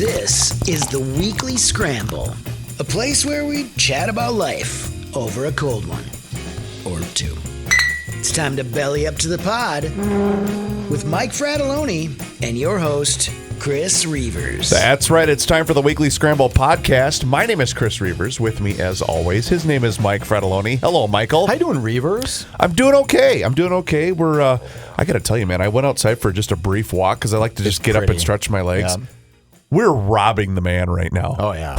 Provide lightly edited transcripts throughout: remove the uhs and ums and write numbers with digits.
This is the Weekly Scramble, a place where we chat about life over a cold one. Or two. It's time to belly up to the pod with Mike Fratelloni and your host, Chris Reavers. That's right. It's time for the Weekly Scramble podcast. My name is Chris Reavers. With me, as always, his name is Mike Fratelloni. Hello, Michael. How you doing, Reavers? I'm doing okay. We're, I got to tell you, man, I went outside for just a brief walk because I like to just get up and stretch my legs. Yeah. We're robbing the man right now. Oh, yeah.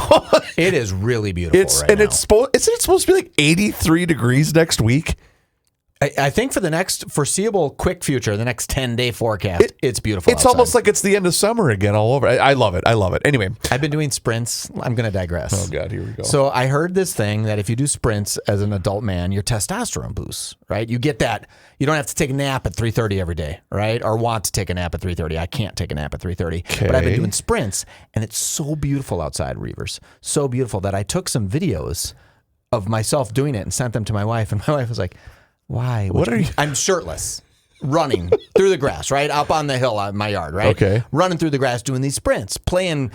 It is really beautiful right now. Isn't it supposed to be like 83 degrees next week? I think for the next foreseeable quick future, the next 10-day forecast, it's beautiful. It's almost like it's the end of summer again all over. I love it. Anyway. I've been doing sprints. I'm going to digress. Oh, God, here we go. So I heard this thing that if you do sprints as an adult man, your testosterone boosts, right? You get that. You don't have to take a nap at 3:30 every day, right? Or want to take a nap at 3:30. I can't take a nap at 3:30. Okay. But I've been doing sprints, and it's so beautiful outside, Reavers. So beautiful that I took some videos of myself doing it and sent them to my wife, and my wife was like, why? What are you? I'm shirtless, running through the grass, right? Up on the hill in my yard, right? Okay. Running through the grass, doing these sprints, playing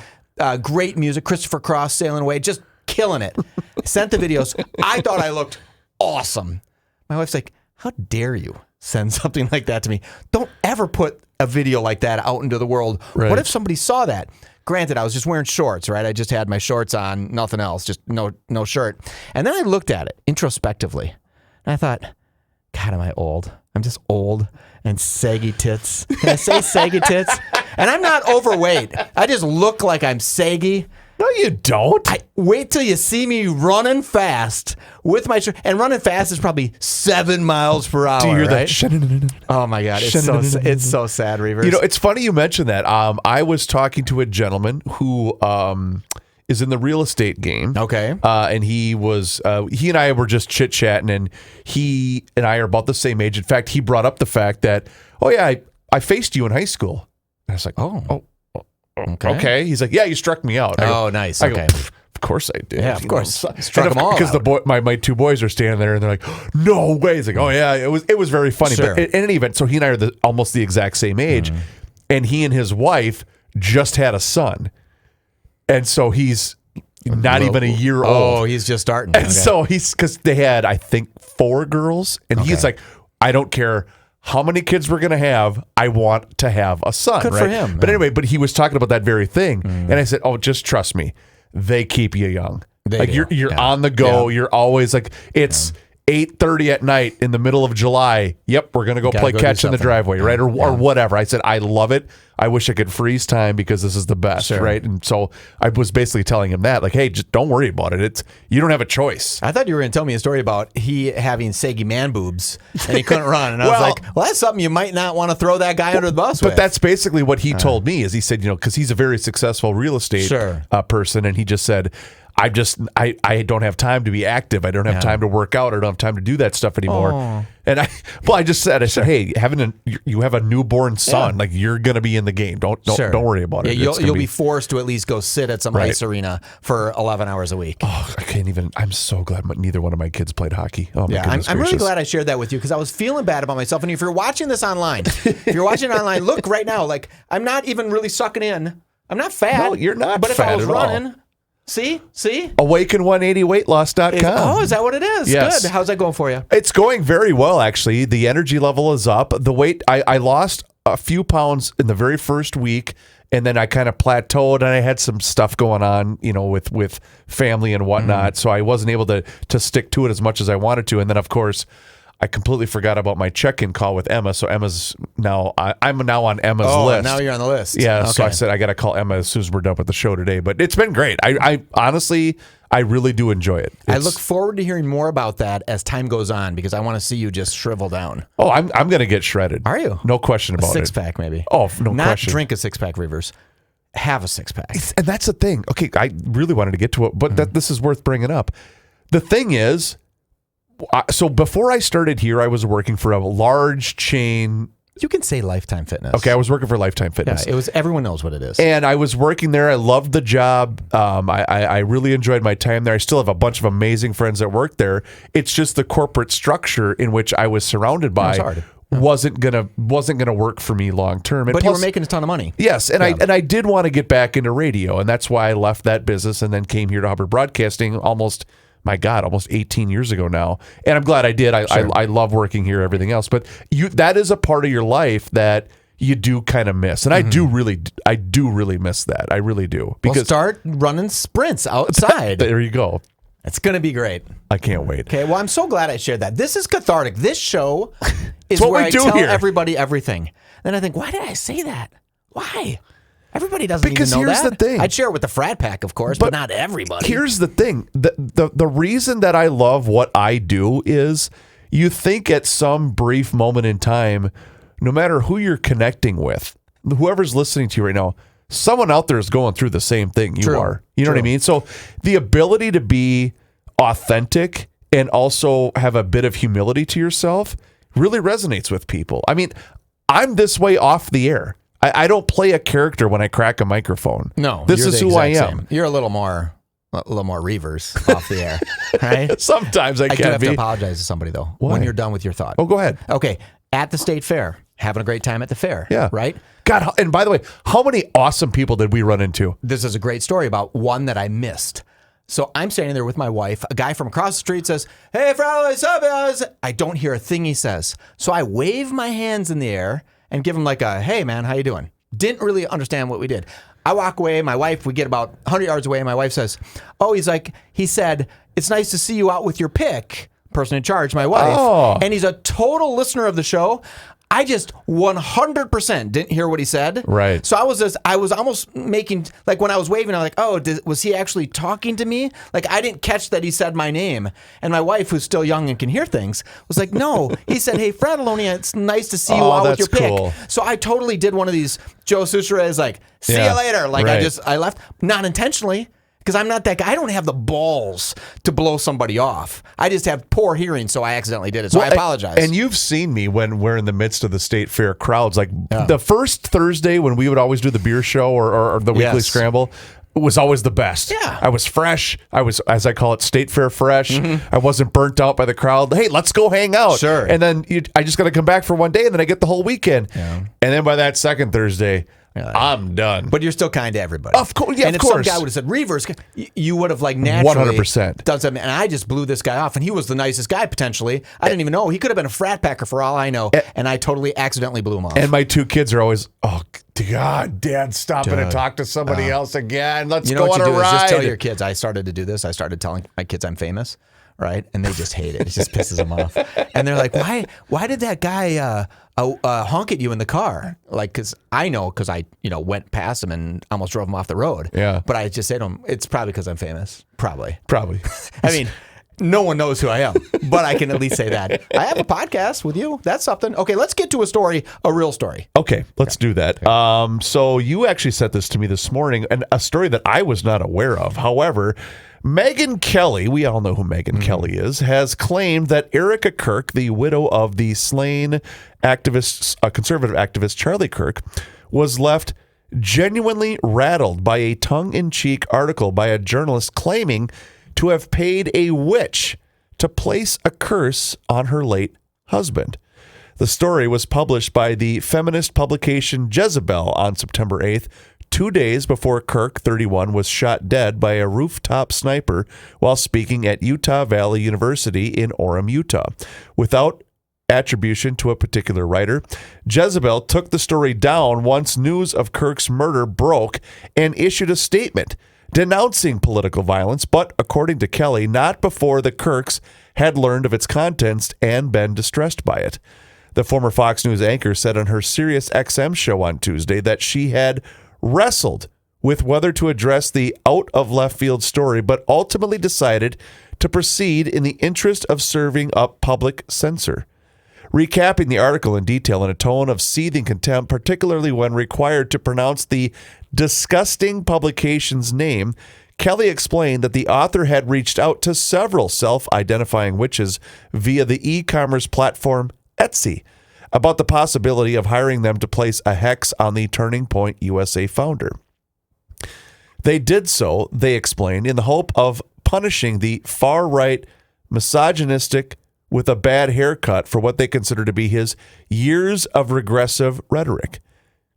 great music, Christopher Cross sailing away, just killing it. Sent the videos. I thought I looked awesome. My wife's like, how dare you send something like that to me? Don't ever put a video like that out into the world. Right. What if somebody saw that? Granted, I was just wearing shorts, right? I just had my shorts on, nothing else, just no shirt. And then I looked at it introspectively, and I thought, God, am I old? I'm just old and saggy tits. Can I say saggy tits? And I'm not overweight. I just look like I'm saggy. No, you don't. Wait till you see me running fast with my shirt. And running fast is probably 7 miles per hour. Do you hear right? that? Oh my God, it's so sad, Reavers. You know, it's funny you mentioned that. I was talking to a gentleman who is in the real estate game. Okay. And he and I were just chit chatting, and he and I are about the same age. In fact, he brought up the fact that, oh yeah, I faced you in high school. And I was like, oh. Okay. He's like, yeah, you struck me out. Nice. I go, of course I did. Yeah, of course. Struck them all because out. My two boys are standing there and they're like, no way. He's like, oh yeah, it was very funny. Sure. But in any event, so he and I are almost the exact same age, and he and his wife just had a son, and so he's not even a year old. Oh, he's just starting. And so because they had, I think, 4 girls, and he's like, I don't care how many kids we're going to have, I want to have a son. Good right? for him. But anyway, he was talking about that very thing. And I said, oh, just trust me. They keep you young. You're on the go. Yeah. You're always like, it's 8:30 at night in the middle of July. Yep, we're going to go play catch in the driveway, right? Or whatever. I said, I love it. I wish I could freeze time because this is the best, right? And so I was basically telling him that, like, hey, just don't worry about it. You don't have a choice. I thought you were going to tell me a story about he having saggy man boobs and he couldn't run. And I was like, well, that's something you might not want to throw that guy under the bus with. But that's basically what he told me is he said, because he's a very successul real estate person. And he just said, I don't have time to be active. I don't have time to work out. I don't have time to do that stuff anymore. Oh. And I said, hey, you have a newborn son. Like, you're going to be in the game. Don't worry about it. You'll be forced to at least go sit at some ice arena for 11 hours a watch. Oh, I can't even. I'm so glad neither one of my kids played hockey. Oh, my goodness I'm really glad I shared that with you because I was feeling bad about myself. And if you're watching this online, look right now. Like, I'm not even really sucking in. I'm not fat. No, you're not but fat if I was at running... all. See? Awaken180weightloss.com. Is that what it is? Yes. Good. How's that going for you? It's going very well, actually. The energy level is up. The weight, I lost a few pounds in the very first week, and then I kind of plateaued, and I had some stuff going on, with family and whatnot, so I wasn't able to stick to it as much as I wanted to. And then, of course, I completely forgot about my check-in call with Emma. So Emma's now, I'm now on Emma's list. Now you're on the list. Yeah. Okay. So I said, I got to call Emma as soon as we're done with the show today, but it's been great. I honestly, I really do enjoy it. I look forward to hearing more about that as time goes on because I want to see you just shrivel down. Oh, I'm going to get shredded. Are you? No question about it. A 6-pack maybe. Oh, no Not question. Not drink a 6-pack, Reavers. Have a 6-pack. And that's the thing. Okay. I really wanted to get to it, but this is worth bringing up. The thing is, so before I started here, I was working for a large chain. You can say Lifetime Fitness. Okay, I was working for Lifetime Fitness. Yeah, everyone knows what it is. And I was working there. I loved the job. I really enjoyed my time there. I still have a bunch of amazing friends that work there. It's just the corporate structure in which I was surrounded by wasn't gonna work for me long term. But you were making a ton of money. Yes, and I did want to get back into radio, and that's why I left that business and then came here to Hubbard Broadcasting almost 18 years ago now. And I'm glad I did. I love working here, everything else. But that is a part of your life that you do kind of miss. And I do really miss that. I really do. Because start running sprints outside. There you go. It's going to be great. I can't wait. Okay, well, I'm so glad I shared that. This is cathartic. This show is where I tell everybody everything. Then I think, why did I say that? Why? Everybody doesn't even know that. Because here's the thing. I'd share it with the frat pack, of course, but not everybody. Here's the thing. The reason that I love what I do is you think at some brief moment in time, no matter who you're connecting with, whoever's listening to you right now, someone out there is going through the same thing you are. You know what I mean? So the ability to be authentic and also have a bit of humility to yourself really resonates with people. I mean, I'm this way off the air. I don't play a character when I crack a microphone. No, this is who I am. Same. You're a little more Reavers off the air, right? Sometimes I do have to apologize to somebody though. Why? When you're done with your thought. Oh, go ahead. Okay, at the state fair, having a great time at the fair. Yeah, right. God, and by the way, how many awesome people did we run into? This is a great story about one that I missed. So I'm standing there with my wife. A guy from across the street says, "Hey, Frau, what's up?" I don't hear a thing he says. So I wave my hands in the air and give him like a, "Hey, man, how you doing?" Didn't really understand what we did. I walk away. My wife, we get about 100 yards away. And my wife says, "Oh," he said, "It's nice to see you out with your pick." Person in charge, my wife. Oh. And he's a total listener of the show. I just 100% didn't hear what he said. Right. So I was almost making, like when I was waving, I was like, oh, was he actually talking to me? Like I didn't catch that he said my name. And my wife, who's still young and can hear things, was like, no. He said, "Hey, Fratalonia, it's nice to see you out with your cool. pick." So I totally did one of these Joe Souchere's like, "See you later." Like I left, not intentionally. Because I'm not that guy. I don't have the balls to blow somebody off. I just have poor hearing, so I accidentally did it. So I apologize. And you've seen me when we're in the midst of the state fair crowds. Like the first Thursday when we would always do the beer show or the weekly scramble, it was always the best. Yeah. I was fresh. I was, as I call it, state fair fresh. I wasn't burnt out by the crowd. Hey, let's go hang out. Sure. And then I just got to come back for one day, and then I get the whole weekend. Yeah. And then by that second Thursday, I'm done. But you're still kind to everybody. Of course, yeah, and of if course. some guy would have said Reavers, you would have like naturally 100% done something. And I just blew this guy off, and he was the nicest guy potentially. I didn't even know. He could have been a frat packer for all I know, and I totally accidentally blew him off. And my two kids are always, "Oh God, Dad, stop it and talk to somebody else again. Let's go on a ride." Just tell your kids. I started to do this. I started telling my kids I'm famous. Right, and they just hate it. It just pisses them off, and they're like, "Why did that guy honk at you in the car?" Like, because I went past him and almost drove him off the road. Yeah, but I just said to him, "It's probably because I'm famous." Probably. I mean, no one knows who I am, but I can at least say that I have a podcast with you. That's something. Okay, let's get to a real story. Okay, let's do that. So you actually sent this to me this morning, and a story that I was not aware of. However, Megyn Kelly, we all know who Megyn Kelly is, has claimed that Erika Kirk, the widow of the slain conservative activist Charlie Kirk, was left genuinely rattled by a tongue-in-cheek article by a journalist claiming to have paid a witch to place a curse on her late husband. The story was published by the feminist publication Jezebel on September 8th, 2 days before Kirk, 31, was shot dead by a rooftop sniper while speaking at Utah Valley University in Orem, Utah. Without attribution to a particular writer, Jezebel took the story down once news of Kirk's murder broke and issued a statement denouncing political violence, but according to Kelly, not before the Kirks had learned of its contents and been distressed by it. The former Fox News anchor said on her Sirius XM show on Tuesday that she had wrestled with whether to address the out-of-left-field story, but ultimately decided to proceed in the interest of serving up public censor. Recapping the article in detail in a tone of seething contempt, particularly when required to pronounce the disgusting publication's name, Kelly explained that the author had reached out to several self-identifying witches via the e-commerce platform Etsy about the possibility of hiring them to place a hex on the Turning Point USA founder. They did so, they explained, in the hope of punishing the far-right, misogynistic, with a bad haircut for what they consider to be his years of regressive rhetoric.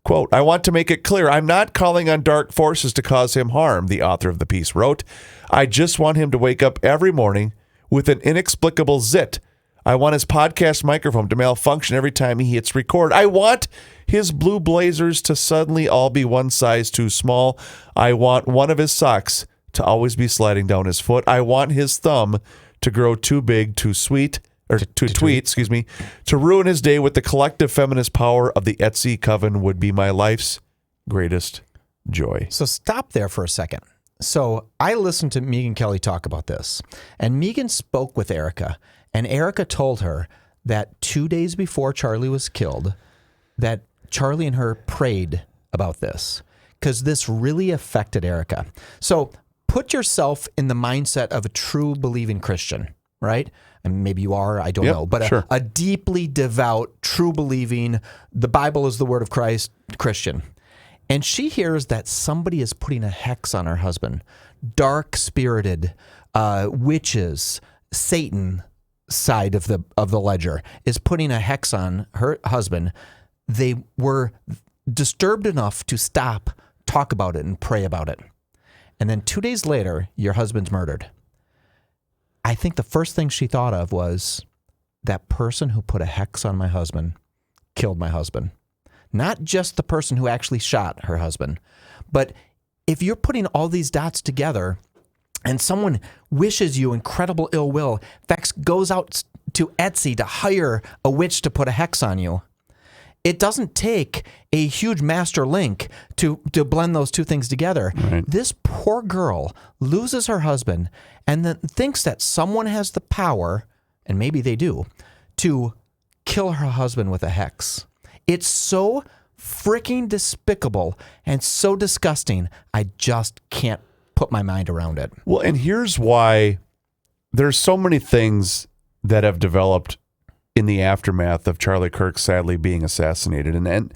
Quote, I want to make it clear, I'm not calling on dark forces to cause him harm, the author of the piece wrote. I just want him to wake up every morning with an inexplicable zit. I want his podcast microphone to malfunction every time he hits record. I want his blue blazers to suddenly all be one size too small. I want one of his socks to always be sliding down his foot. I want his thumb to grow too big, too sweet, or to tweet, to ruin his day with the collective feminist power of the Etsy coven would be my life's greatest joy. So stop there for a second. So I listened to Megyn Kelly talk about this, and Megyn spoke with Erika, and Erika told her that 2 days before Charlie was killed, that Charlie and her prayed about this because this really affected Erika. So put yourself in the mindset of a true believing Christian, right? And maybe you are, I don't know, but sure. a deeply devout, true believing, the Bible is the word of Christ Christian. And she hears that somebody is putting a hex on her husband. Dark-spirited witches, Satan side of the ledger is putting a hex on her husband. They were disturbed enough to stop, talk about it, and pray about it. And then 2 days later, your husband's murdered. I think the first thing she thought of was that person who put a hex on my husband killed my husband. Not just the person who actually shot her husband, but if you're putting all these dots together and someone wishes you incredible ill will, in fact, goes out to Etsy to hire a witch to put a hex on you, it doesn't take a huge master link to blend those two things together. Right. This poor girl loses her husband and then thinks that someone has the power, and maybe they do, to kill her husband with a hex. It's so freaking despicable and so disgusting, I just can't put my mind around it. Well, and here's why there's so many things that have developed in the aftermath of Charlie Kirk sadly being assassinated. And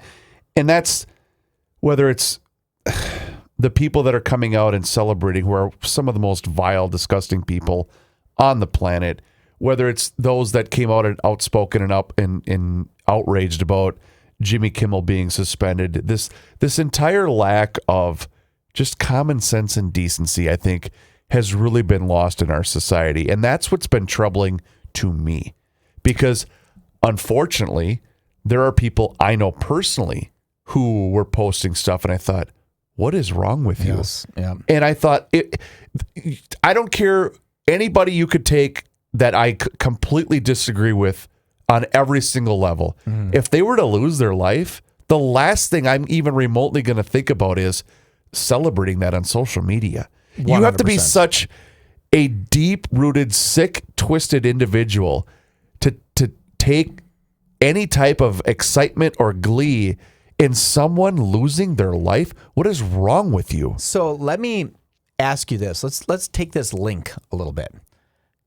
that's whether it's the people that are coming out and celebrating, who are some of the most vile, disgusting people on the planet, whether it's those that came out and outspoken and outraged about Jimmy Kimmel being suspended. This entire lack of just common sense and decency, I think, has really been lost in our society. And that's what's been troubling to me. Because, unfortunately, there are people I know personally who were posting stuff, and I thought, what is wrong with you? Yes. Yeah. And I thought, I don't care anybody you could take that I completely disagree with on every single level. If they were to lose their life, the last thing I'm even remotely going to think about is celebrating that on social media. 100%. You have to be such a deep-rooted, sick, twisted individual to take any type of excitement or glee in someone losing their life. What is wrong with you? So let me ask you this. Let's take this link a little bit.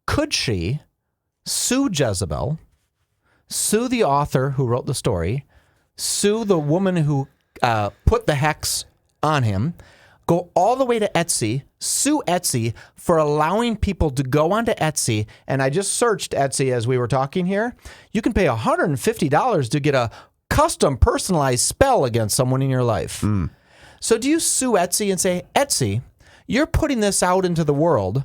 Could she sue Jezebel, sue the author who wrote the story, sue the woman who put the hex on him, go all the way to Etsy, sue Etsy for allowing people to go onto Etsy? And I just searched Etsy as we were talking here. You can pay $150 to get a custom personalized spell against someone in your life. So do you sue Etsy and say, Etsy, you're putting this out into the world.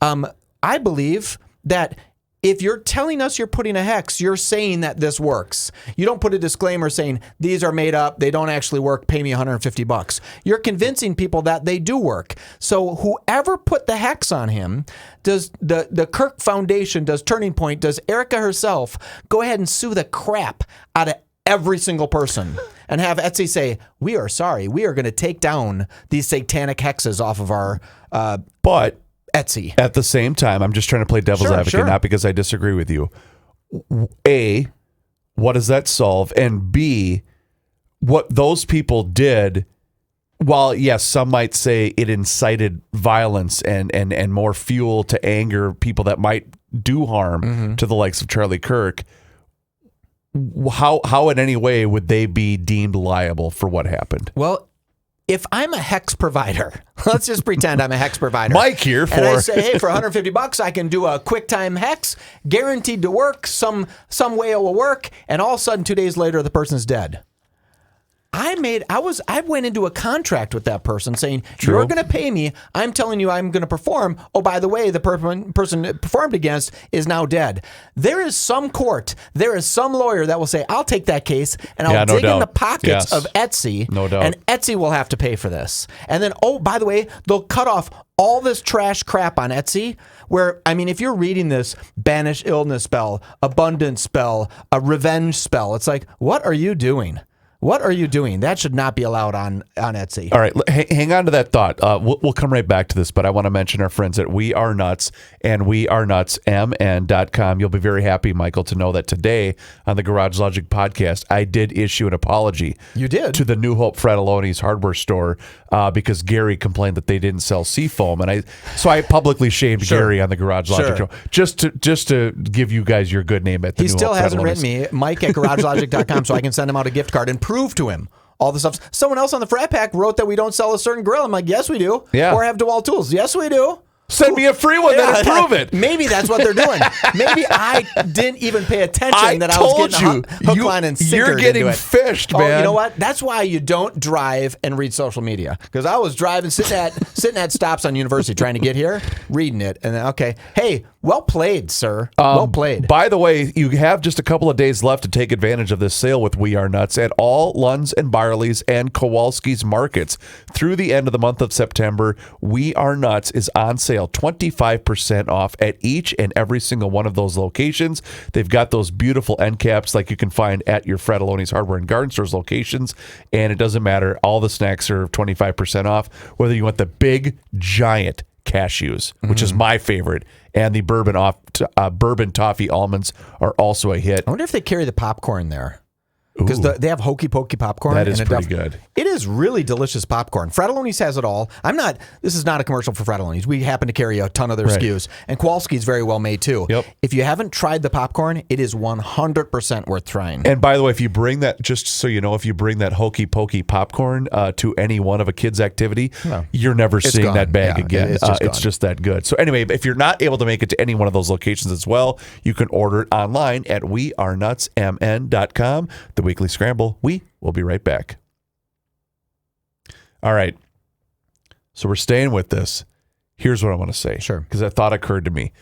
I believe that if you're telling us you're putting a hex, you're saying that this works. You don't put a disclaimer saying these are made up, they don't actually work, pay me $150. You're convincing people that they do work. So whoever put the hex on him, does the Kirk Foundation, does Turning Point, does Erika herself go ahead and sue the crap out of every single person and have Etsy say, we are sorry, we are going to take down these satanic hexes off of our but Etsy. At the same time, I'm just trying to play devil's advocate, not because I disagree with you. A, what does that solve? And B, what those people did, while yes, some might say it incited violence and more fuel to anger people that might do harm to the likes of Charlie Kirk, how in any way would they be deemed liable for what happened? Well, if I'm a hex provider, let's just pretend I'm a hex provider. Mike here for... And I say, hey, for $150, I can do a QuickTime hex, guaranteed to work, some way it will work, and all of a sudden 2 days later, the person's dead. I went into a contract with that person saying, you're going to pay me. I'm telling you I'm going to perform. Oh, by the way, the person it performed against is now dead. There is some court, there is some lawyer that will say, I'll take that case and I'll dig in the pockets of Etsy. No doubt. And Etsy will have to pay for this. And then, oh, by the way, they'll cut off all this trash crap on Etsy where, I mean, if you're reading this banish illness spell, abundance spell, a revenge spell, it's like, what are you doing? What are you doing? That should not be allowed on Etsy. All right, hang on to that thought. We'll come right back to this, but I want to mention our friends at We Are Nuts and wearenutsmn.com. You'll be very happy, Michael, to know that today on the Garage Logic podcast, I did issue an apology. You did? To the New Hope Fratelloni's hardware store because Gary complained that they didn't sell Seafoam, and I publicly shamed Gary on the Garage Logic show just to give you guys your good name at the New Hope Fratelloni's. He still hasn't written me, Mike at garagelogic.com, so I can send him out a gift card and prove to him all the stuff. Someone else on the Frat Pack wrote that we don't sell a certain grill. I'm like, yes, we do. Yeah. Or have DeWalt tools. Yes, we do. Send me a free one that'll prove it. Maybe that's what they're doing. Maybe I didn't even pay attention that I was getting a hook, line, and sinker. You're getting fished, man. Oh, you know what? That's why you don't drive and read social media. Because I was driving, sitting at stops on University trying to get here, reading it, and then, okay, hey, well played, sir. Well played. By the way, you have just a couple of days left to take advantage of this sale with We Are Nuts at all Lund's and Barley's and Kowalski's markets. Through the end of the month of September, We Are Nuts is on sale, 25% off at each and every single one of those locations. They've got those beautiful end caps like you can find at your Fratelloni's Hardware and Garden Stores locations, and it doesn't matter. All the snacks are 25% off, whether you want the big, giant cashews, which is my favorite, and the bourbon toffee almonds are also a hit. I wonder if they carry the popcorn there. Because they have Hokey Pokey popcorn. That is pretty good. It is really delicious popcorn. Fratelloni's has it all. This is not a commercial for Fratelloni's. We happen to carry a ton of their SKUs. And Kowalski's very well made too. Yep. If you haven't tried the popcorn, it is 100% worth trying. And by the way, if you bring that, just so you know, if you bring that Hokey Pokey popcorn to any one of a kid's activity, you're never seeing that bag again. It's just that good. So anyway, if you're not able to make it to any one of those locations as well, you can order it online at wearenutsmn.com. The Weekly Scramble. We will be right back. All right. So we're staying with this. Here's what I want to say. Sure. Because a thought occurred to me.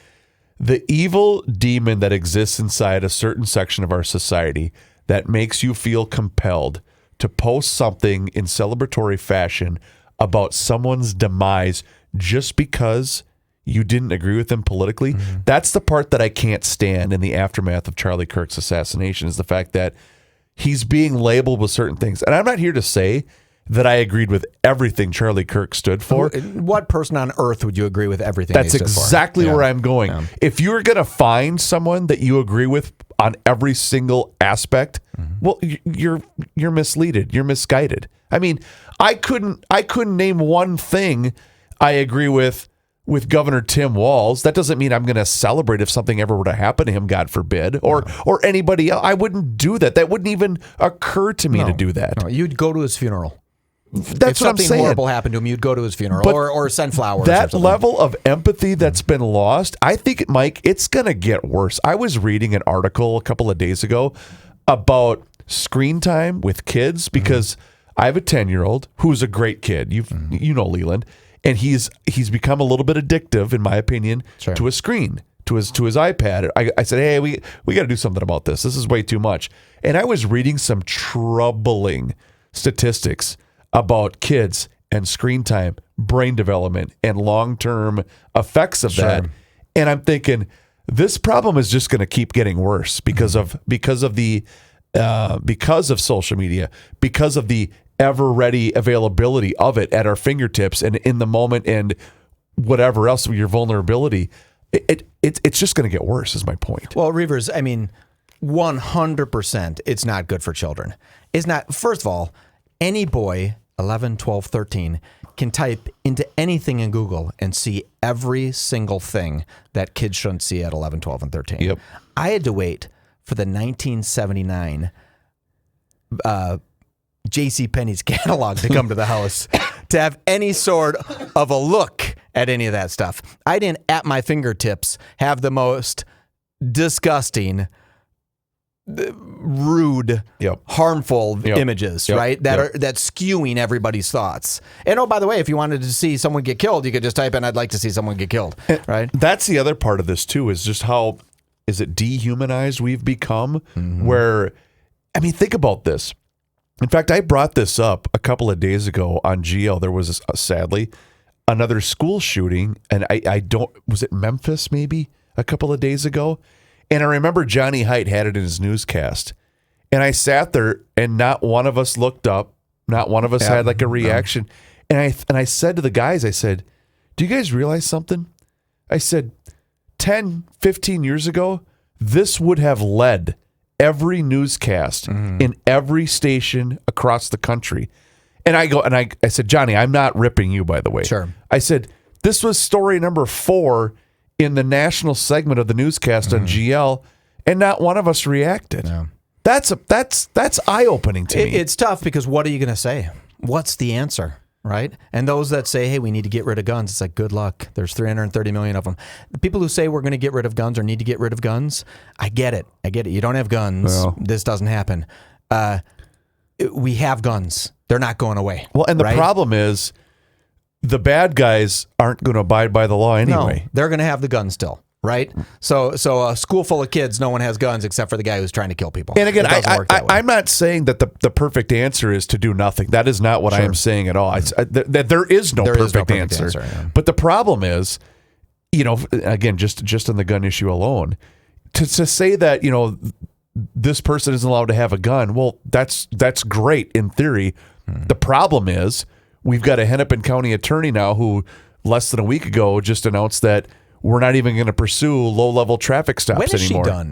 The evil demon that exists inside a certain section of our society that makes you feel compelled to post something in celebratory fashion about someone's demise just because you didn't agree with them politically. That's the part that I can't stand in the aftermath of Charlie Kirk's assassination, is the fact that he's being labeled with certain things. And I'm not here to say that I agreed with everything Charlie Kirk stood for. What person on earth would you agree with everything That's they stood exactly for? where I'm going. Yeah. If you're going to find someone that you agree with on every single aspect, well, you're misleaded. You're misguided. I mean, I couldn't name one thing I agree with Governor Tim Walz. That doesn't mean I'm going to celebrate if something ever were to happen to him, God forbid, or anybody else. I wouldn't do that. That wouldn't even occur to me to do that. No, you'd go to his funeral. That's if what I'm something saying. horrible happened to him, you'd go to his funeral or send flowers. That or level of empathy that's been lost, I think, Mike, it's going to get worse. I was reading an article a couple of days ago about screen time with kids because I have a 10-year-old who's a great kid. You know Leland. And he's become a little bit addictive, in my opinion, to a screen, to his iPad. I said, hey, we got to do something about this. This is way too much. And I was reading some troubling statistics about kids and screen time, brain development, and long-term effects of that. And I'm thinking, this problem is just going to keep getting worse because of social media, because of the ever-ready availability of it at our fingertips and in the moment, and whatever else with your vulnerability. It's just going to get worse, is my point. Well, Reavers, I mean, 100% it's not good for children. It's not. First of all, any boy, 11, 12, 13, can type into anything in Google and see every single thing that kids shouldn't see at 11, 12, and 13. Yep. I had to wait for the 1979 JCPenney's catalog to come to the house to have any sort of a look at any of that stuff. I didn't, at my fingertips, have the most disgusting, rude, harmful images, right? That are that's skewing everybody's thoughts. And oh, by the way, if you wanted to see someone get killed, you could just type in "I'd like to see someone get killed." Right? That's the other part of this too, is just how is it dehumanized we've become. Where, I mean, think about this. In fact, I brought this up a couple of days ago on GL. There was sadly another school shooting, and I don't, was it Memphis maybe a couple of days ago? And I remember Johnny Height had it in his newscast. And I sat there and not one of us looked up. Not one of us had like a reaction. No. And I said to the guys, I said, do you guys realize something? I said, 10, 15 years ago, this would have led every newscast in every station across the country. And I said, Johnny, I'm not ripping you, by the way. Sure. I said, this was story number 4 in the national segment of the newscast on GL, and not one of us reacted. No. That's eye-opening to me. It's tough because what are you going to say? What's the answer, right? And those that say, hey, we need to get rid of guns, it's like, good luck. There's 330 million of them. The people who say we're going to get rid of guns or need to get rid of guns, I get it. You don't have guns. Well, this doesn't happen. We have guns. They're not going away. Well, and the problem is, the bad guys aren't going to abide by the law anyway. No, they're going to have the gun still, right? So a school full of kids, no one has guns except for the guy who's trying to kill people. And again, I'm not saying that the perfect answer is to do nothing. That is not what I am saying at all. That there is no perfect answer. But the problem is, again, just on the gun issue alone, to say that, this person isn't allowed to have a gun, well, that's great in theory. The problem is, we've got a Hennepin County attorney now who less than a week ago just announced that we're not even going to pursue low-level traffic stops anymore. When is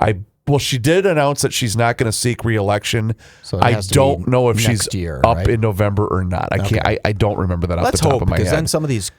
she done? Well, she did announce that she's not going to seek re-election. So I don't know if she's up in November or not. I don't remember that off the top of my head. Because then some of these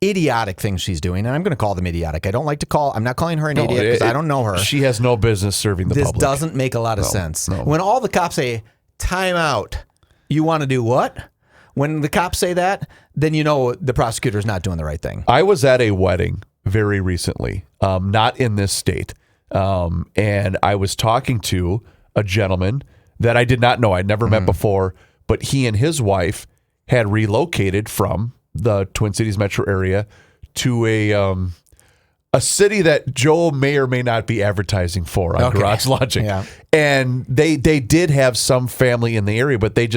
idiotic things she's doing, and I'm going to call them idiotic. I'm not calling her an idiot because I don't know her. She has no business serving the public. This doesn't make a lot of sense. No. When all the cops say, time out, you want to do what? When the cops say that, then the prosecutor's not doing the right thing. I was at a wedding very recently, not in this state, and I was talking to a gentleman that I did not know. I'd never met before, but he and his wife had relocated from the Twin Cities metro area to a city that Joe may or may not be advertising for on Garage Logic. Yeah. And they did have some family in the area, but they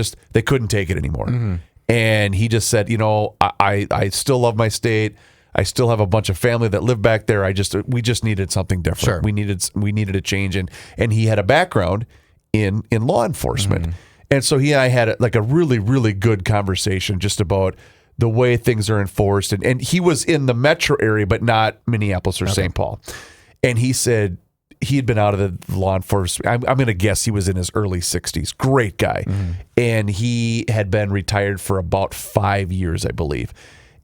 couldn't take it anymore. And he just said, I still love my state. I still have a bunch of family that live back there. We just needed something different. Sure. We needed a change. And he had a background in law enforcement. And so he and I had a really, really good conversation just about the way things are enforced. And he was in the metro area, but not Minneapolis or St. Paul. And he said he had been out of the law enforcement. I'm going to guess he was in his early 60s. Great guy. And he had been retired for about 5 years, I believe.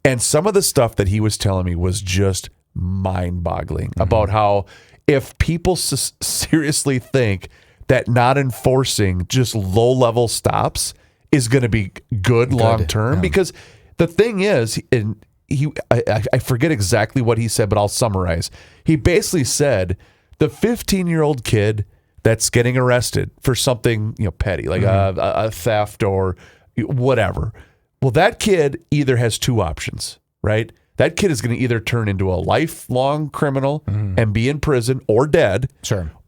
And some of the stuff that he was telling me was just mind-boggling about how if people seriously think that not enforcing just low-level stops is going to be good long-term, because the thing is, and I forget exactly what he said, but I'll summarize. He basically said the 15-year-old kid that's getting arrested for something petty, like a theft or whatever. Well, that kid either has two options, right? That kid is going to either turn into a lifelong criminal and be in prison or dead,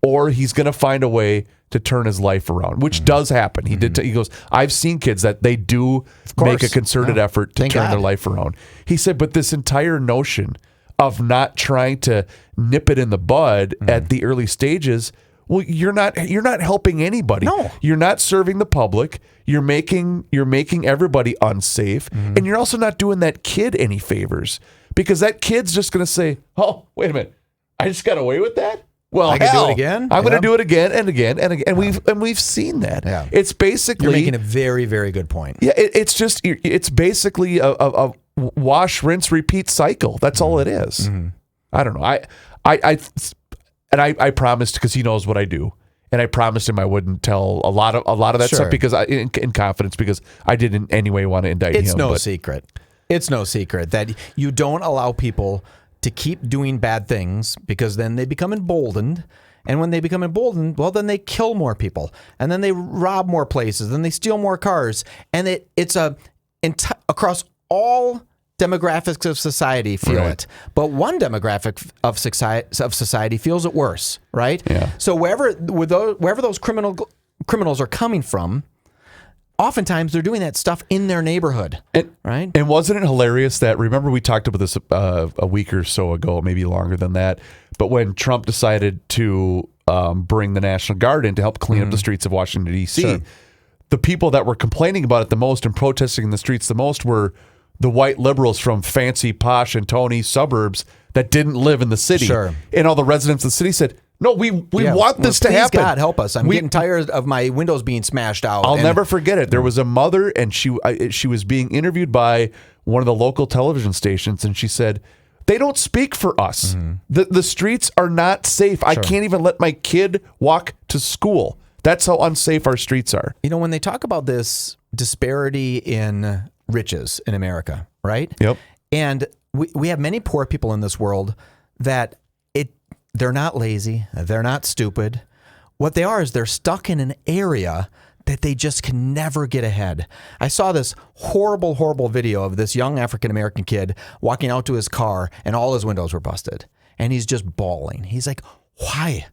or he's going to find a way to turn his life around, which does happen. He did. He goes, I've seen kids that they do make a concerted effort to turn their life around. He said, but this entire notion of not trying to nip it in the bud at the early stages, well, you're not helping anybody. No. You're not serving the public. You're making everybody unsafe, and you're also not doing that kid any favors, because that kid's just going to say, "Oh, wait a minute, I just got away with that. Well, I can do it again. I'm going to do it again and again and again." And we've seen that. Yeah. It's basically, you're making a very, very good point. Yeah, it's basically a wash, rinse, repeat cycle. That's all it is. I don't know. I promised, because he knows what I do, And I promised him I wouldn't tell a lot of that stuff because in confidence, because I didn't in any way want to indict him. It's no secret. It's no secret that you don't allow people to keep doing bad things because then they become emboldened. And when they become emboldened, well, then they kill more people. And then they rob more places. Then they steal more cars. And it's across all demographics of society feel it, but one demographic of society feels it worse, right? Yeah. So wherever those criminals are coming from, oftentimes they're doing that stuff in their neighborhood, right? And wasn't it hilarious that, remember we talked about this a week or so ago, maybe longer than that, but when Trump decided to bring the National Guard in to help clean up the streets of Washington, D.C., the people that were complaining about it the most and protesting in the streets the most were the white liberals from fancy, posh, and Tony suburbs that didn't live in the city. Sure. And all the residents of the city said, no, we want this to happen. God help us. I'm getting tired of my windows being smashed out. I'll never forget it. There was a mother, and she was being interviewed by one of the local television stations, and she said, they don't speak for us. The streets are not safe. I can't even let my kid walk to school. That's how unsafe our streets are. You know, when they talk about this disparity in riches in America, right? Yep. And we have many poor people in this world that they're not lazy, they're not stupid. What they are is they're stuck in an area that they just can never get ahead. I saw this horrible, horrible video of this young African-American kid walking out to his car and all his windows were busted. And he's just bawling. He's like, why?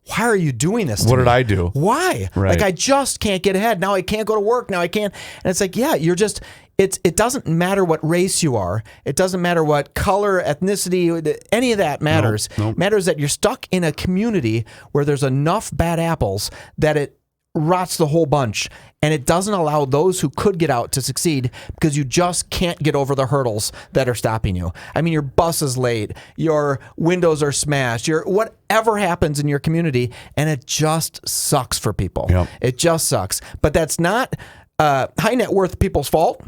Why are you doing this to What me? did I do? Why? Right. Like, I just can't get ahead. Now I can't go to work. Now I can't. And it's like, yeah, you're just, it doesn't matter what race you are. It doesn't matter what color, ethnicity, any of that matters. Nope. Matters that you're stuck in a community where there's enough bad apples that it rots the whole bunch, and it doesn't allow those who could get out to succeed because you just can't get over the hurdles that are stopping you. I mean, your bus is late, your windows are smashed, whatever happens in your community, and it just sucks for people. Yep. It just sucks. But that's not high net worth people's fault,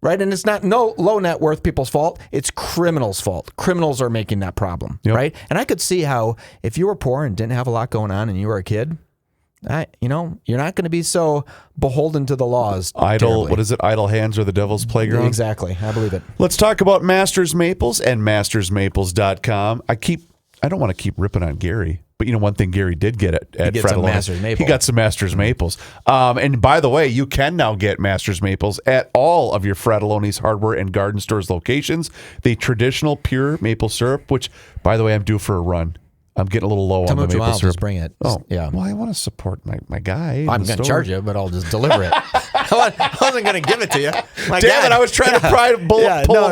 right? And it's not low net worth people's fault. It's criminals' fault. Criminals are making that problem, right? And I could see how if you were poor and didn't have a lot going on and you were a kid, you're not going to be so beholden to the laws. What is it? Idle hands are the devil's playground? Exactly. I believe it. Let's talk about Masters Maples and mastersmaples.com. I don't want to keep ripping on Gary, but one thing Gary did get at He Fred Masters Maple. He got some Masters Maples. And by the way, you can now get Masters Maples at all of your Fratelloni's hardware and garden stores locations. The traditional pure maple syrup, which, by the way, I'm due for a run. I'm getting a little low on the maple syrup. Just bring it. Oh, yeah. Well, I want to support my guy. I'm going to charge you, but I'll just deliver it. I wasn't going to give it to you. Damn it, I was trying to pull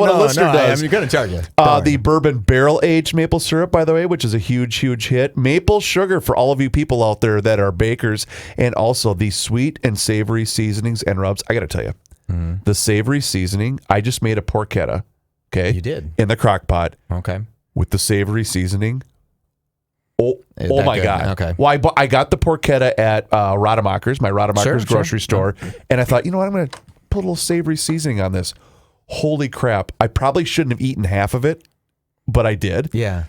what a listener does. I'm going to charge you. The bourbon barrel-aged maple syrup, by the way, which is a huge, huge hit. Maple sugar for all of you people out there that are bakers. And also the sweet and savory seasonings and rubs. I got to tell you, the savory seasoning, I just made a porchetta. Okay. You did? In the crock pot. Okay. With the savory seasoning. Oh my God. Okay. Well, I got the porchetta at Rademacher's, my Rademacher's grocery store. And I thought, you know what? I'm going to put a little savory seasoning on this. Holy crap. I probably shouldn't have eaten half of it, but I did. Yeah.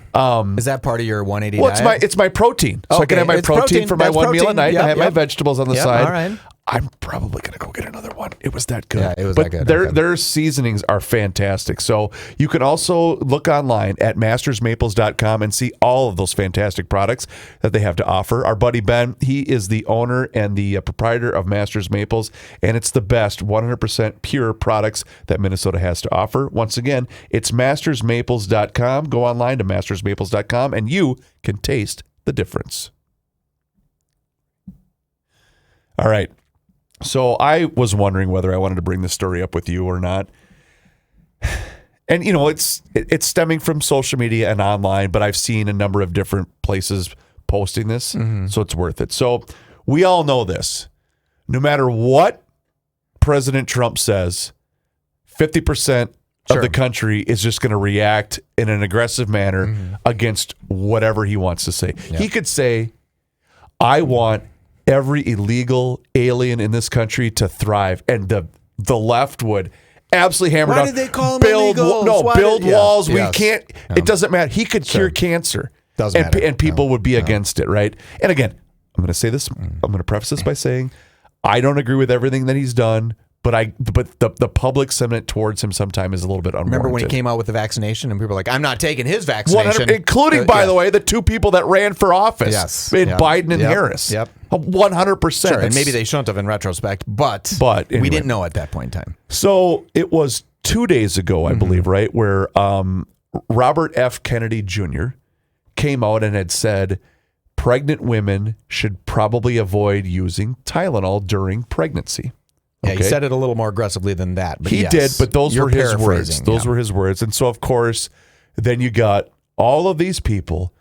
Is that part of your 180 diet? Well, it's my protein. So I can have my protein for my one meal a night. I have my vegetables on the side. All right. I'm probably going to go get another one. It was that good. Yeah, it was that good. Their seasonings are fantastic. So you can also look online at mastersmaples.com and see all of those fantastic products that they have to offer. Our buddy Ben, he is the owner and the proprietor of Masters Maples, and it's the best 100% pure products that Minnesota has to offer. Once again, it's mastersmaples.com. Go online to mastersmaples.com and you can taste the difference. All right. So I was wondering whether I wanted to bring this story up with you or not. And, it's stemming from social media and online, but I've seen a number of different places posting this, so it's worth it. So we all know this. No matter what President Trump says, 50% of the country is just going to react in an aggressive manner against whatever he wants to say. Yep. He could say, I want every illegal alien in this country to thrive, and the left would absolutely hammer down. Why did they call them illegals? Build walls. We can't. It doesn't matter. He could cure cancer. Doesn't matter. And people would be against it, right? And again, I'm going to say this. I'm going to preface this by saying I don't agree with everything that he's done. But the public sentiment towards him sometimes is a little bit unwarranted. Remember when he came out with the vaccination and people were like, I'm not taking his vaccination. Including, by the way, the two people that ran for office. Yes. Biden and Harris. Yep. 100%. Sure, and maybe they shouldn't have in retrospect, but anyway. We didn't know at that point in time. So it was 2 days ago, I believe, right, where Robert F. Kennedy Jr. came out and had said pregnant women should probably avoid using Tylenol during pregnancy. Yeah, he said it a little more aggressively than that. But he did, but those were his words. Those were his words. And so, of course, then you got all of these people,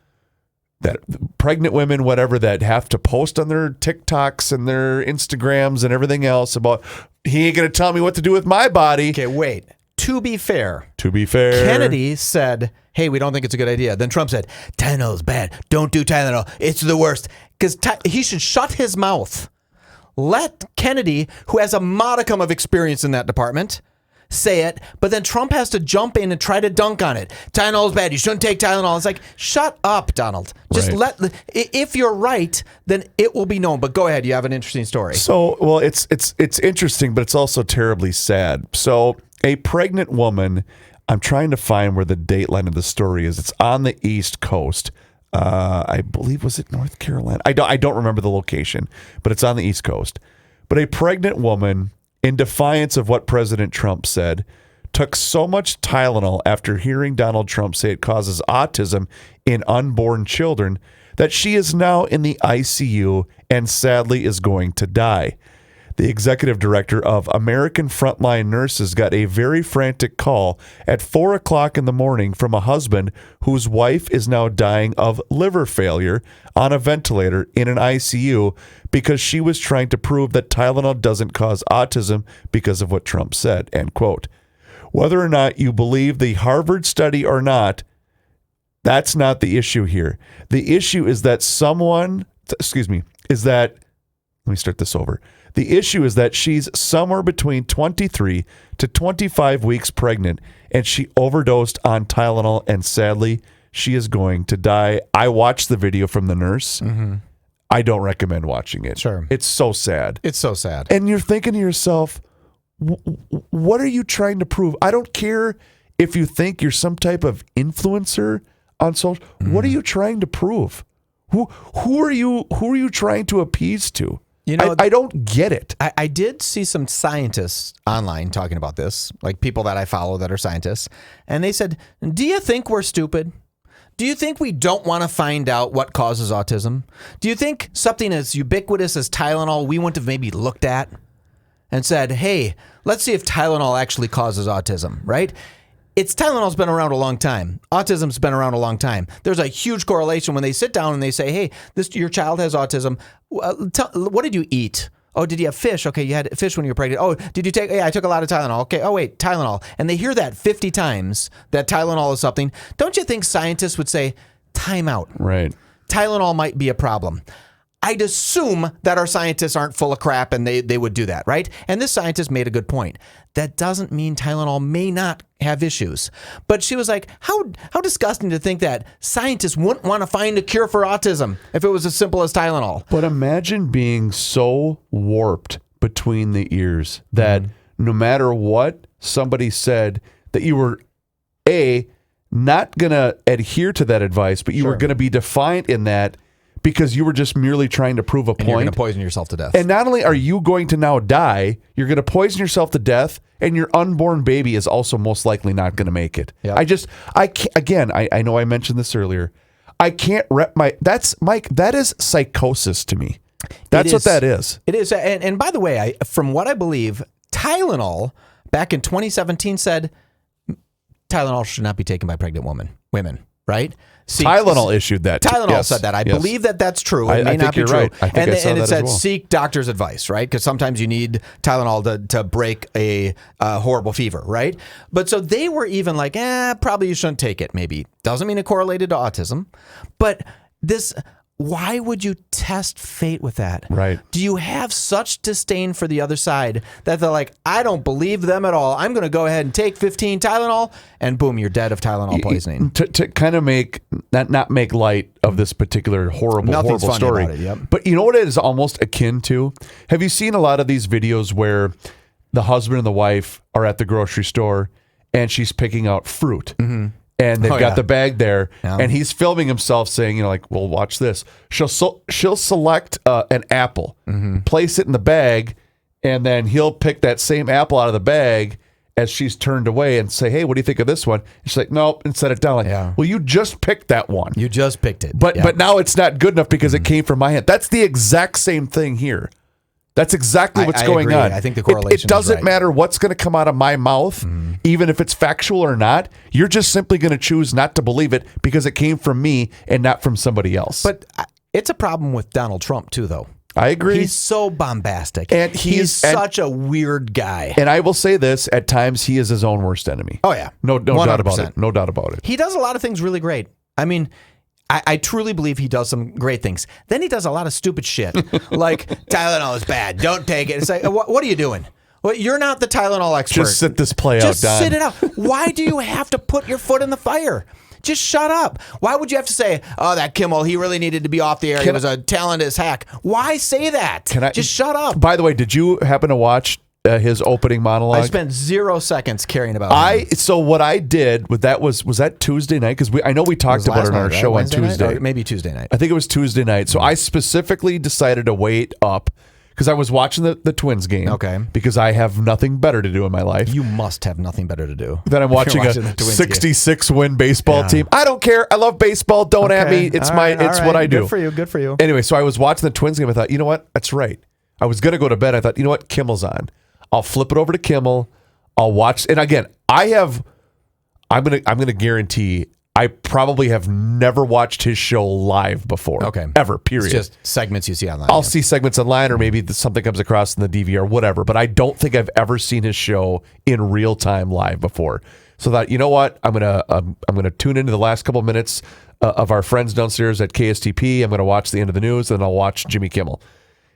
that pregnant women, whatever, that have to post on their TikToks and their Instagrams and everything else about, he ain't going to tell me what to do with my body. Okay, wait. To be fair, Kennedy said, hey, we don't think it's a good idea. Then Trump said, Tylenol's bad. Don't do Tylenol. It's the worst. Because he should shut his mouth. Let Kennedy, who has a modicum of experience in that department, say it, but then Trump has to jump in and try to dunk on it. Tylenol's bad. You shouldn't take Tylenol. It's like, shut up, Donald. Just if you're right, then it will be known. But go ahead. You have an interesting story. So, well, it's interesting, but it's also terribly sad. So a pregnant woman, I'm trying to find where the dateline of the story is. It's on the East Coast. I believe, was it North Carolina? I don't remember the location, but it's on the East Coast. But a pregnant woman, in defiance of what President Trump said, took so much Tylenol after hearing Donald Trump say it causes autism in unborn children that she is now in the ICU and sadly is going to die. The executive director of American Frontline Nurses got a very frantic call at 4 o'clock in the morning from a husband whose wife is now dying of liver failure on a ventilator in an ICU because she was trying to prove that Tylenol doesn't cause autism because of what Trump said, end quote. Whether or not you believe the Harvard study or not, that's not the issue here. The issue is that let me start this over. The issue is that she's somewhere between 23 to 25 weeks pregnant, and she overdosed on Tylenol, and sadly, she is going to die. I watched the video from the nurse. Mm-hmm. I don't recommend watching it. Sure. It's so sad. It's so sad. And you're thinking to yourself, what are you trying to prove? I don't care if you think you're some type of influencer on social. Mm-hmm. What are you trying to prove? Who are you trying to appease to? You know, I don't get it. I did see some scientists online talking about this, like people that I follow that are scientists, and they said, do you think we're stupid? Do you think we don't want to find out what causes autism? Do you think something as ubiquitous as Tylenol we wouldn't have maybe looked at and said, hey, let's see if Tylenol actually causes autism, right? Tylenol's been around a long time. Autism's been around a long time. There's a huge correlation when they sit down and they say, hey, your child has autism. What did you eat? Oh, did you have fish? Okay, you had fish when you were pregnant. Oh, did you take? Yeah, I took a lot of Tylenol. Okay. Oh, wait, Tylenol. And they hear that 50 times, that Tylenol is something. Don't you think scientists would say, time out? Right. Tylenol might be a problem. I'd assume that our scientists aren't full of crap and they would do that, right? And this scientist made a good point. That doesn't mean Tylenol may not have issues. But she was like, how disgusting to think that scientists wouldn't want to find a cure for autism if it was as simple as Tylenol. But imagine being so warped between the ears that no matter what somebody said, that you were, not going to adhere to that advice, but you were going to be defiant in that because you were just merely trying to prove a point. You're going to poison yourself to death. And not only are you going to now die, you're going to poison yourself to death, and your unborn baby is also most likely not going to make it. Yep. I know I mentioned this earlier. I can't that is psychosis to me. That's what that is. It is. And by the way, from what I believe, Tylenol back in 2017 said Tylenol should not be taken by pregnant women, right? Tylenol issued that. Tylenol said that. I believe that that's true. It may not be true. Right. I think I saw and that it said as well. Seek doctor's advice, right? Because sometimes you need Tylenol to break a horrible fever, right? But so they were even like, probably you shouldn't take it. Maybe doesn't mean it correlated to autism, but this. Why would you test fate with that? Right. Do you have such disdain for the other side that they're like, I don't believe them at all. I'm going to go ahead and take 15 Tylenol, and boom, you're dead of Tylenol poisoning. To kind of make not make light of this particular horrible story. About it, yep. But you know what it is almost akin to? Have you seen a lot of these videos where the husband and the wife are at the grocery store and she's picking out fruit? Mm-hmm. And they've got the bag there, and he's filming himself saying, like, well, watch this. She'll select an apple, place it in the bag, and then he'll pick that same apple out of the bag as she's turned away and say, hey, what do you think of this one? And she's like, nope, and set it down. Like, well, you just picked that one. You just picked it. But now it's not good enough because it came from my hand. That's the exact same thing here. That's exactly what's going on. I think the correlation it doesn't is right. matter what's going to come out of my mouth, even if it's factual or not. You're just simply going to choose not to believe it because it came from me and not from somebody else. But it's a problem with Donald Trump, too, though. I agree. He's so bombastic. And he's such a weird guy. And I will say this, at times he is his own worst enemy. Oh, yeah. No doubt about it. No doubt about it. He does a lot of things really great. I mean, I truly believe he does some great things. Then he does a lot of stupid shit. Like, Tylenol is bad. Don't take it. It's like, what are you doing? Well, you're not the Tylenol expert. Just sit this play out, Don. Just sit it out. Why do you have to put your foot in the fire? Just shut up. Why would you have to say, oh, that Kimmel, he really needed to be off the air. He was a talented hack. Why say that? Just shut up. By the way, did you happen to watch his opening monologue? I spent 0 seconds caring about him. So what I did with that was that Tuesday night? Because I know we talked about it on our show on Tuesday. Maybe Tuesday night. I think it was Tuesday night. So I specifically decided to wait up because I was watching the Twins game. Okay. Because I have nothing better to do in my life. You must have nothing better to do. Then I'm watching a 66-win baseball team. I don't care. I love baseball. Don't at me. It's what I do. Good for you. Good for you. Anyway, so I was watching the Twins game. I thought, you know what? That's right. I was going to go to bed. I thought, you know what? Kimmel's on. I'll flip it over to Kimmel. I'll watch. And again, I'm gonna guarantee I probably have never watched his show live before. Okay. Ever, period. It's just segments you see online. I'll see segments online or maybe something comes across in the DVR, whatever. But I don't think I've ever seen his show in real time live before. So that, you know what? I'm gonna tune into the last couple of minutes of our friends downstairs at KSTP. I'm gonna watch the end of the news, and I'll watch Jimmy Kimmel.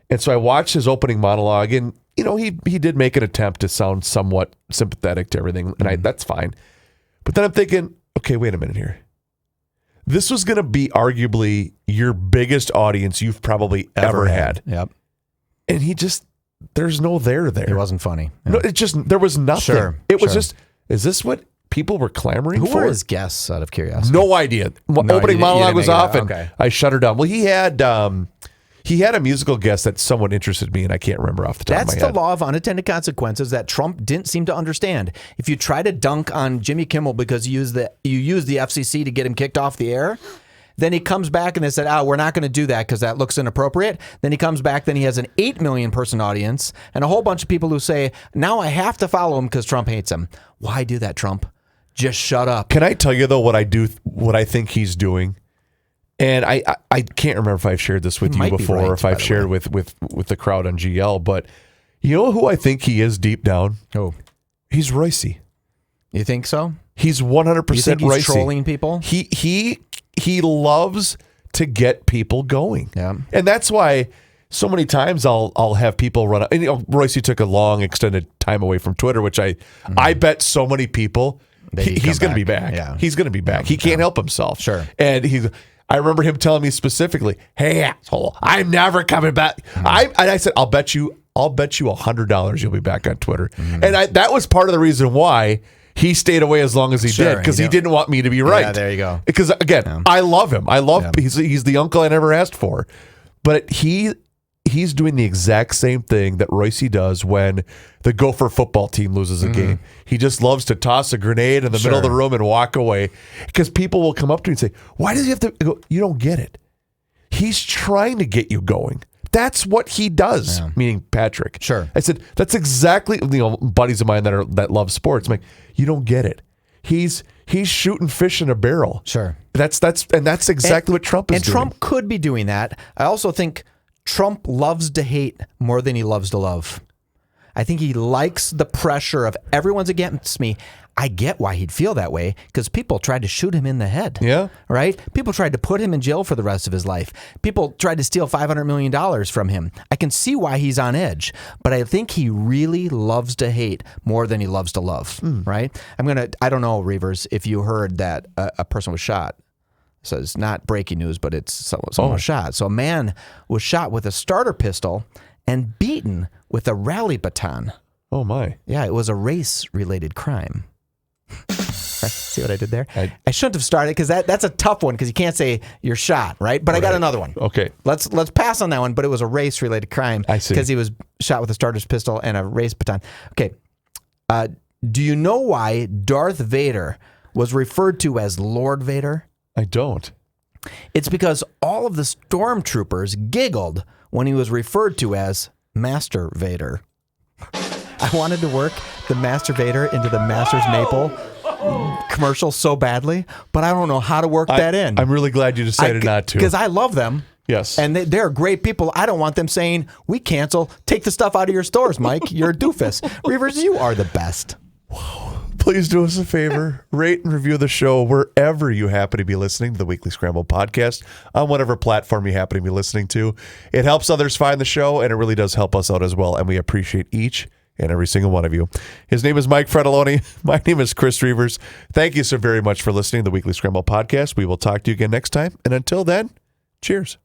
And so I watched his opening monologue, and he did make an attempt to sound somewhat sympathetic to everything, and that's fine. But then I'm thinking, okay, wait a minute here. This was going to be arguably your biggest audience you've probably ever had. Yep. And there's no there. It wasn't funny. Yeah. No, there was nothing. Sure, it was just, is this what people were clamoring for? Who were his guests, out of curiosity? No idea. Opening monologue was off, and I shut her down. Well, he had a musical guest that somewhat interested me, and I can't remember off the top of my head. That's the law of unintended consequences that Trump didn't seem to understand. If you try to dunk on Jimmy Kimmel because you use the FCC to get him kicked off the air, then he comes back and they said, we're not going to do that because that looks inappropriate. Then he comes back, then he has an 8 million person audience and a whole bunch of people who say, now I have to follow him because Trump hates him. Why do that, Trump? Just shut up. Can I tell you, though, what I think he's doing? And I can't remember if I've shared this with you before or if I've shared with the crowd on GL, but you know who I think he is deep down? Oh. He's Royce. You think so? He's 100% you think he's Royce. Trolling people? He loves to get people going. Yeah. And that's why so many times I'll have people run up. And Royce took a long extended time away from Twitter, which I bet so many people he's going to be back. Yeah. He's going to be back. He can't help himself. Sure. And I remember him telling me specifically, "Hey, asshole, I'm never coming back." I said, "I'll bet you $100 you'll be back on Twitter." And that was part of the reason why he stayed away as long as he did, because he didn't want me to be right. Yeah, there you go. Because again, I love him. He's the uncle I never asked for, but he's doing the exact same thing that Royce does when the Gopher football team loses a game. He just loves to toss a grenade in the middle of the room and walk away, because people will come up to you and say, "Why does he have to go?" You don't get it. He's trying to get you going. That's what he does, meaning Patrick. Sure. I said, that's exactly, buddies of mine that love sports. I'm like, you don't get it. He's shooting fish in a barrel. Sure. That's exactly what Trump is doing. And Trump could be doing that. I also think Trump loves to hate more than he loves to love. I think he likes the pressure of everyone's against me. I get why he'd feel that way, because people tried to shoot him in the head. Yeah. Right? People tried to put him in jail for the rest of his life. People tried to steal $500 million from him. I can see why he's on edge, but I think he really loves to hate more than he loves to love. Right? I don't know, Reavers, if you heard that a person was shot So it's not breaking news, but it's someone was shot. So a man was shot with a starter pistol and beaten with a rally baton. Oh, my. Yeah, it was a race-related crime. See what I did there? I shouldn't have started because that's a tough one because you can't say you're shot, right? But I got another one. Okay. Let's pass on that one, but it was a race-related crime. I see. Because he was shot with a starter's pistol and a race baton. Okay. Do you know why Darth Vader was referred to as Lord Vader? I don't. It's because all of the stormtroopers giggled when he was referred to as Master Vader. I wanted to work the Master Vader into the Master's Maple commercial so badly, but I don't know how to work that in. I'm really glad you decided not to. Because I love them. Yes. And they're great people. I don't want them saying, we cancel. Take the stuff out of your stores, Mike. You're a doofus. Reavers, you are the best. Please do us a favor. Rate and review the show wherever you happen to be listening to the Weekly Scramble podcast on whatever platform you happen to be listening to. It helps others find the show, and it really does help us out as well, and we appreciate each and every single one of you. His name is Mike Fredoloni. My name is Chris Reavers. Thank you so very much for listening to the Weekly Scramble podcast. We will talk to you again next time, and until then, cheers.